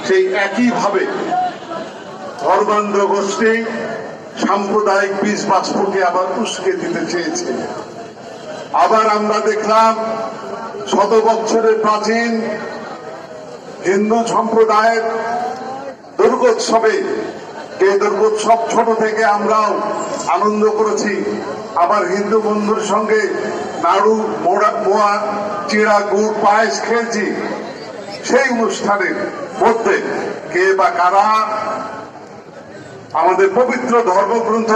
সেই একইভাবে ধর্মান্ধ গোষ্ঠী সাম্প্রদায়িক বীজ বাষ্পকে আবার উস্কে দিতে চেয়েছে। আবার আমরা দেখলাম শত বছরের প্রাচীন হিন্দু সম্প্রদায়ের দুর্গোৎসবে, এই দুর্গোৎসব ছোট থেকে আমরাও আনন্দ করেছি। আবার হিন্দু বন্ধুর সঙ্গে নাড়ু মোয়া চিড়া গুড় পায়েস খেয়েছি। সেই অনুষ্ঠানের মধ্যে কে বা কারা আমাদের পবিত্র ধর্মগ্রন্থ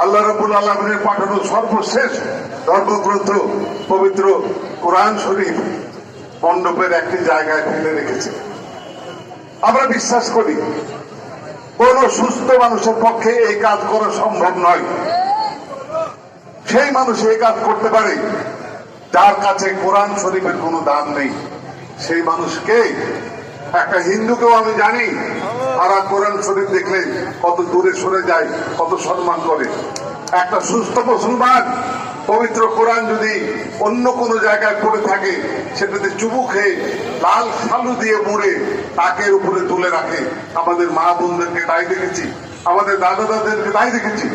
আল্লাহ রাব্বুল আলামিনের পাঠানো সর্বশেষ ধর্মগ্রন্থ পবিত্র কোরআন শরীফ মণ্ডপের একটি জায়গায় ফেলে রেখেছে। আমরা বিশ্বাস করি কোন সুস্থ মানুষের পক্ষে এই কাজ করা সম্ভব নয়। সেই মানুষ এই কাজ করতে পারে যার কাছে কোরআন শরীফের কোনো দাম নেই। সেই মানুষকে, একটা হিন্দুকেও আমি জানি তারা কোরআন শরীফ দেখলে কত দূরে সরে যায়, কত সম্মান করে। একটা সুস্থ মুসলমান পবিত্র কোরআন যদি অন্য কোনো জায়গায় পড়ে থাকে সেটাতে চুবু খেয়ে লাল সালু দিয়ে মুড়ে তাকের উপরে তুলে রাখে। আমাদের মা বোনদেরকে তাই দেখেছি, আমাদের দাদা দাদাদেরকে তাই দেখেছি,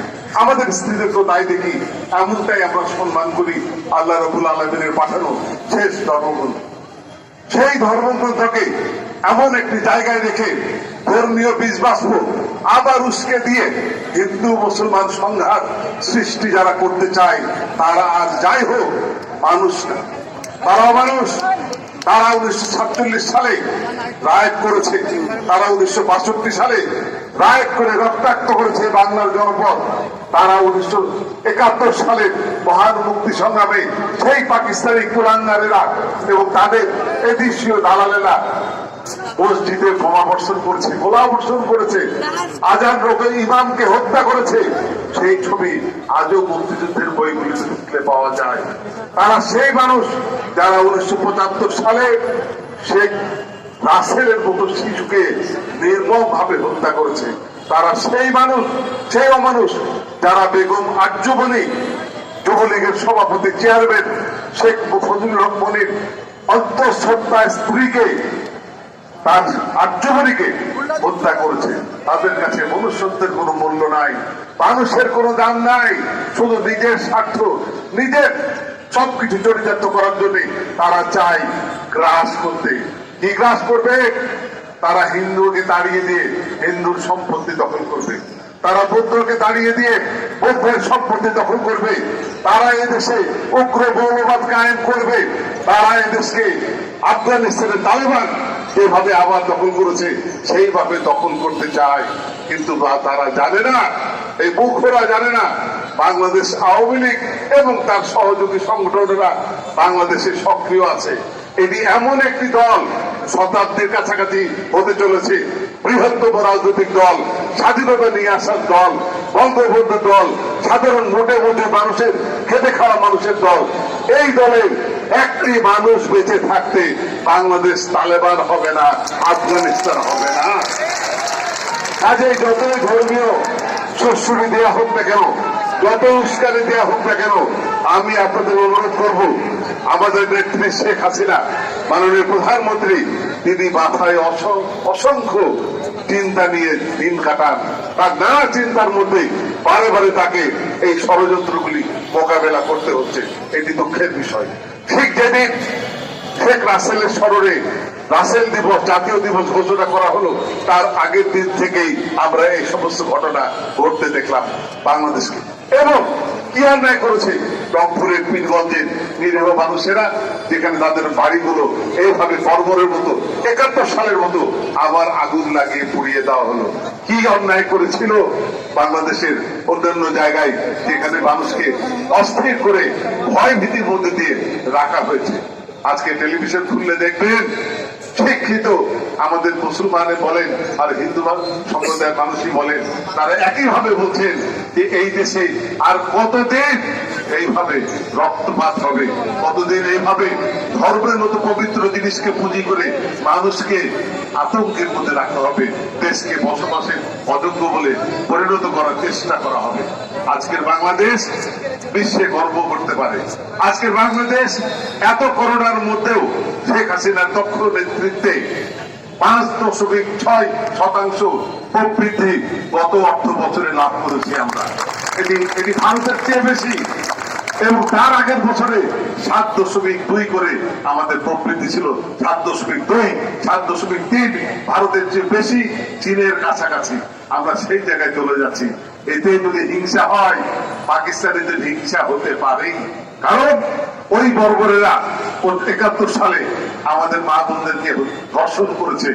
আমাদের স্ত্রীদেরকেও তাই দেখি। এমনটাই আমরা সম্মান করি আল্লাহ রাব্বুল আলামিনের পাঠানো শেষ ধর্মগ্রন্থ। সেই ধর্মগ্রন্থকে এমন একটি জায়গায় রেখে ধর্মীয় বীজ বাষ্প আবার উস্কে দিয়ে হিন্দু মুসলমান সংঘাত সৃষ্টি যারা করতে চায় তারা আর যাই হোক মানুষ না, তারাও মানুষ। তারা 1947 সালে রায়ত করেছে, তারা 1962 সালে রায়ত করে রক্তাক্ত করেছে বাংলার জনপদ। তারা 1971 সালে মহান মুক্তি সংগ্রামে সেই পাকিস্তানি কুলাঙ্গারেরা এবং তাদের এদেশীয় দালালেরা মসজিদে বোমাবর্ষণ করেছে, গোলাবর্ষণ করেছে, আজান রোকে ইমামকে হত্যা করেছে। সেই ছবি আজও মুক্তিযুদ্ধের বইগুলিতে খুঁজলে পাওয়া যায়। তারা সেই মানুষ যারা 1975 সালে শেখ রাসেলের মতো শিশুকে নির্মম ভাবে হত্যা করেছে। তারা সেই মানুষ, সেই অমানুষ যারা বেগম আর্যমণি যুবলীগের সভাপতি চেয়ারম্যান শেখ ফজলুর রহমানের অন্তঃসত্ত্বা স্ত্রীকে, তার আর্যমণিকে হত্যা করেছে। তাদের কাছে মনুষ্যত্বের কোনো মূল্য নাই, মানুষের কোনো দাম নাই। শুধু নিজের স্বার্থ, নিজের সবকিছু চরিতার্থ করার জন্য তারা চায় গ্রাস করতে। কি গ্রাস করবে? তারা হিন্দুকে তাড়িয়ে দিয়ে হিন্দুর সম্পত্তি দখল করবে, তারা বৌদ্ধকে তাড়িয়ে দিয়ে বৌদ্ধের সম্পত্তি দখল করবে, তারা এদেশে উগ্র মৌলবাদ কায়েম করবে, তারা এদেশকে আফগানিস্তানের তালেবান যেভাবে আবার দখল করেছে সেইভাবে দখল করতে চায়। কিন্তু তারা জানে না, এই মূর্খরা জানে না বাংলাদেশ আওয়ামী লীগ এবং তার সহযোগী সংগঠনেরা বাংলাদেশে সক্রিয় আছে। এটি এমন একটি দল শতাব্দীর কাছাকাছি হতে চলেছে, বৃহত্তম রাজনৈতিক দল, স্বাধীনতা নিয়ে আসার দল, বঙ্গবন্ধু দল, সাধারণ মোটে মোটে মানুষের খেটে খাওয়া মানুষের দল। এই দলের একটি মানুষ বেঁচে থাকতে বাংলাদেশ তালেবান হবে না, আফগানিস্তান হবে না। কাজেই যতই ধর্মীয় শস্যুরি দেওয়া হোক না কেন, যত উস্কানি দেওয়া হোক না কেন, আমি আপনাদের অনুরোধ করব, আমাদের নেত্রী শেখ হাসিনা মাননীয় প্রধানমন্ত্রী, তিনি মাথায় অসংখ্য চিন্তা নিয়ে দিন কাটান। তার নানা চিন্তার মধ্যে বারে বারে তাকে এই ষড়যন্ত্রগুলি মোকাবেলা করতে হচ্ছে। এটি দুঃখের বিষয়। ঠিক যেদিন শেখ রাসেলের স্মরণে রাসেল দিবস, জাতীয় দিবস ঘোষণা করা হলো, তার আগের দিন থেকেই আমরা এই সমস্ত ঘটনা ঘটতে দেখলাম বাংলাদেশকে। এবং কি অন্যায় করেছে রংপুরের পীরগঞ্জের নিরীহ মানুষেরা, যেখানে তাদের বাড়িগুলো এইভাবে বর্বরের মতো 71 সালের মতো আবার আগুন লাগিয়ে পুড়িয়ে দেওয়া হলো। কি অন্যায় করেছিল বাংলাদেশের অন্যান্য জায়গায়, যেখানে মানুষকে অস্থির করে ভয় ভীতির মধ্যে দিয়ে রাখা হয়েছে। আজকে টেলিভিশন খুললে দেখবেন শিক্ষিত আমাদের মুসলমানে বলেন আর হিন্দু সম্প্রদায়ের মানুষই বলেন, তারা একইভাবে বলছেন যে এই দেশে আর কতদিন এইভাবে রক্তপাত হবে, কতদিন এইভাবে ধর্মের মতো পবিত্র জিনিসকে পুঁজি করে মানুষকে আতঙ্কের মধ্যে রাখা হবে, দেশকে বসবাসের অযোগ্য বলে পরিণত করার চেষ্টা করা হবে। আজকের বাংলাদেশ বিশ্বে গর্ব করতে পারে। আজকের বাংলাদেশ এত করোনার মধ্যেও শেখ হাসিনার দক্ষ নেতৃত্বে 5.6% প্রবৃদ্ধি গত অর্থ বছরে লাভ করেছি আমরা। এটি ভারতের চেয়ে বেশি, এবং তার আগের বছরে 7.2 করে আমাদের প্রবৃদ্ধি ছিল। 7.2, 7.3 ভারতের চেয়ে বেশি, চীনের কাছাকাছি। আমরা সেই জায়গায় চলে যাচ্ছি। এতে যদি হিংসা হয়, পাকিস্তানিদের হিংসা হতে পারে, কারণ ওই বর্বরেরা 71 সালে আমাদের মা বোনদেরকে ধর্ষণ করেছে,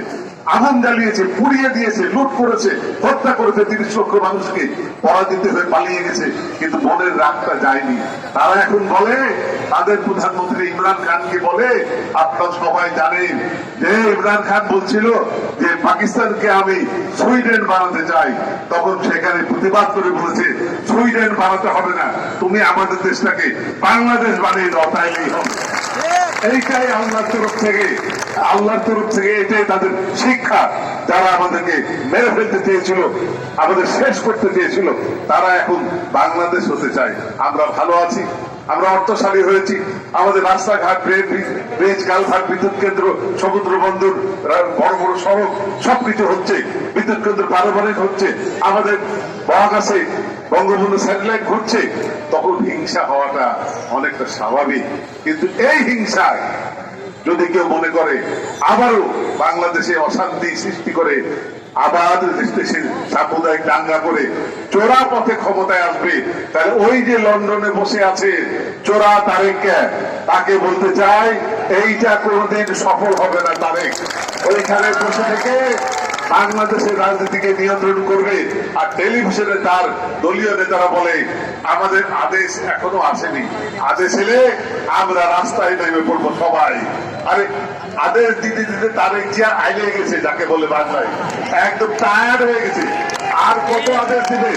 আগুন জ্বালিয়েছে, পুড়িয়ে দিয়েছে, লুট করেছে, হত্যা করেছে, 30 লক্ষ মানুষকে পরাজিত হয়ে পালিয়ে গেছে, কিন্তু মনের রাগটা যায়নি। তারা এখন বলে, তাদের প্রধানমন্ত্রী ইমরান খানকে বলে, আপনারা সবাই জানেন যে ইমরান খান বলছিল যে পাকিস্তানকে আমি সুইডেন বানাতে চাই, তখন সেখানে প্রতিবাদ করে বলেছে সুইডেন বানাতে হবে না, তুমি আমাদের দেশটাকে বাংলাদেশ বানিয়ে দাও, তাইলেই হবে। এইটাই আল্লাহর তরফ থেকে এটাই তাদের শিক্ষা। যারা আমাদেরকে মেরে ফেলতে চেয়েছিল, আমাদের শেষ করতে চেয়েছিল, তারা এখন বাংলাদেশ হতে চায়। আমরা ভালো আছি, আমরা অর্থশালী হয়েছি, আমাদের রাস্তাঘাট, ব্রিজ, কালভার্ট, বিদ্যুৎ কেন্দ্র, সমুদ্র বন্দর, বড় বড় সড়ক সবকিছু হচ্ছে, বিদ্যুৎ কেন্দ্র পারমাণবিক হচ্ছে, আমাদের মহাকাশে বঙ্গবন্ধু স্যাটেলাইট ঘুরছে। তখন হিংসা হওয়াটা অনেকটা স্বাভাবিক, কিন্তু এই হিংসায় যদি কেউ মনে করে আবারও বাংলাদেশে অশান্তি সৃষ্টি করে, আবার দেশে সাম্প্রদায়িক দাঙ্গা করে চোরা পথে ক্ষমতায় আসবে, তাহলে ওই যে লন্ডনে বসে আছে চোরা তারেক, তাকে বলতে চাই এইটা কোনোদিন সফল হবে না। তারেক ওইখানে বসে থেকে বাংলাদেশের রাজনীতিকে নিয়ন্ত্রণ করবে, আর টেলিভিশনে তার দলীয় নেতারা বলে আমাদের আদেশ এখনো আসেনি, আদেশ এলে আমরা রাস্তায় নেমে পড়বো সবাই। আরে আদেশ দিতে দিতে তারেক জিয়া আইলে গেছে, যাকে বলে বাংলায়, একদম টায়ার্ড হয়ে গেছে। আর কত আদেশ দিবে?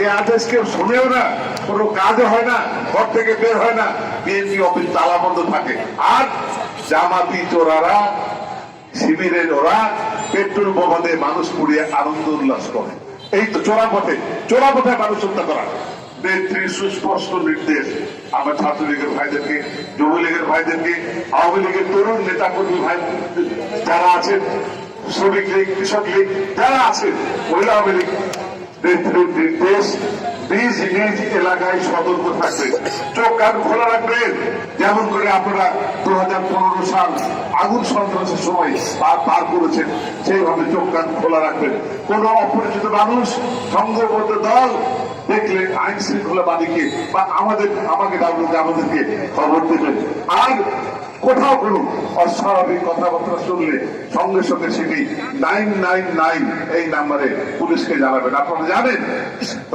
এই আদেশ কেউ শুনেও না, কোনো কাজও হয় না, ঘর থেকে বের হয় না, বিএনপি অফিস তালা বন্ধ থাকে। আর জামাতি চোরারা, শিবিরের ওরা পেট্রোল বোমা দিয়ে মানুষ পুড়িয়ে আনন্দ উল্লাস করে। এই তো চোরা পথে মানুষ হত্যা করা। নেত্রীর সুস্পষ্ট নির্দেশ আমার ছাত্রলীগের ভাইদেরকে, যুবলীগের ভাইদেরকে, আওয়ামী লীগের তরুণ নেতা কর্মী ভাই যারা আছেন, শ্রমিক লীগ, কৃষক লীগ যারা আছেন, মহিলা আওয়ামী লীগ, নেত্রীর নির্দেশ নিজ নিজ এলাকায় সতর্ক থাকবে, চোখ কান খোলা রাখবেন। যেমন করে আপনারা 2015 সাল আগুন সন্ত্রাসের সময় পার করেছেন, সেইভাবে চোখ কান খোলা রাখবেন। কোন অপরিচিত মানুষ, সংঘবদ্ধ দল দেখলে আইন শৃঙ্খলা বাদীকে বা আমাকে আমাদেরকে খবর দেবেন। আর কোথাও কোনো অস্বাভাবিক কথাবার্তা শুনলে সঙ্গে সঙ্গে সেটি 999 এই নাম্বারে পুলিশকে জানাবেন। আপনারা জানেন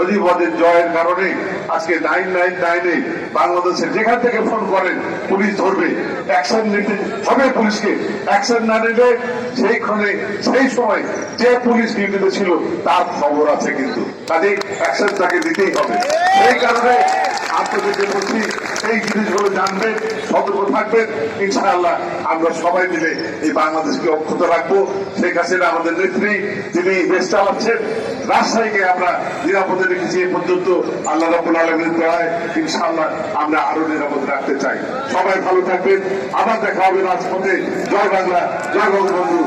অজিবাদের জয়ের কারণে আজকে 999-এ বাংলাদেশের যেখান থেকে ফোন করেন পুলিশ ধরবে, অ্যাকশন নিতে হবে পুলিশকে। অ্যাকশন না নিলে সেই সময় যে পুলিশ ডিউটিতে ছিল তার খবর আছে, কিন্তু কাজেই অ্যাকশন তাকে দিতেই হবে। সেই কারণে আপনাদেরকে বলছি এই জিনিসগুলো জানবেন, সতর্ক থাকবেন। ইনশাআল্লাহ আমরা সবাই মিলে এই বাংলাদেশকে অক্ষত রাখবো। শেখ হাসিনা আমাদের নেত্রী, তিনি দেশ চালাচ্ছেন। রাজশাহীকে আমরা নিরাপদে রেখেছি এ পর্যন্ত। আল্লাহ রাব্বুল আলামিনের দয়ায় ইনশাআল্লাহ আমরা আরো নিরাপদ রাখতে চাই। সবাই ভালো থাকবেন, আবার দেখা হবে রাজপথে। জয় বাংলা, জয় বঙ্গবন্ধু।